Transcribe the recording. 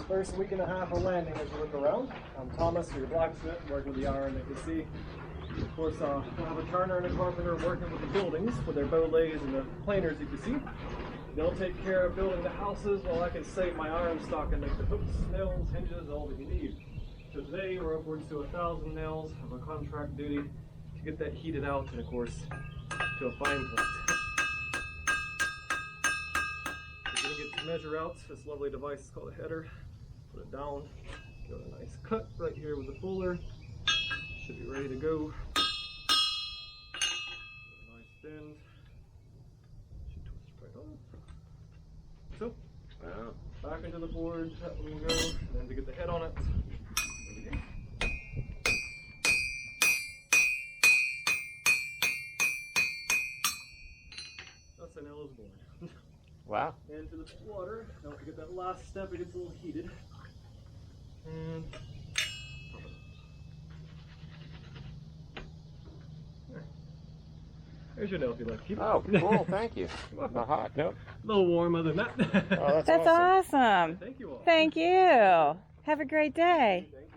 First week and a half of landing as you look around. I'm Thomas, your blacksmith, working with the iron that you see. Of course, we'll have a turner and a carpenter working with the buildings with their bow lays and the planers that you see. They'll take care of building the houses while I can save my iron stock and make the hooks, nails, hinges, all that you need. So today we're upwards to 1,000 nails of a contract duty to get that heated out and of course to a fine point. We're going to get to measure out this lovely device. It's called a header. Put it down, give it a nice cut right here with the fuller. Should be ready to go. Give it a nice bend. Should twist right on. So, back into the board, that one will go, and then to get the head on it. That's the nail is board. Wow. Into the water. Don't forget that last step, it gets a little heated. And there's your nail if you like. Keep it. Oh, cool. Thank you. Not hot. Nope. A little warm other than that. Oh, That's awesome. Thank you all. Thank you. Have a great day. Thank you.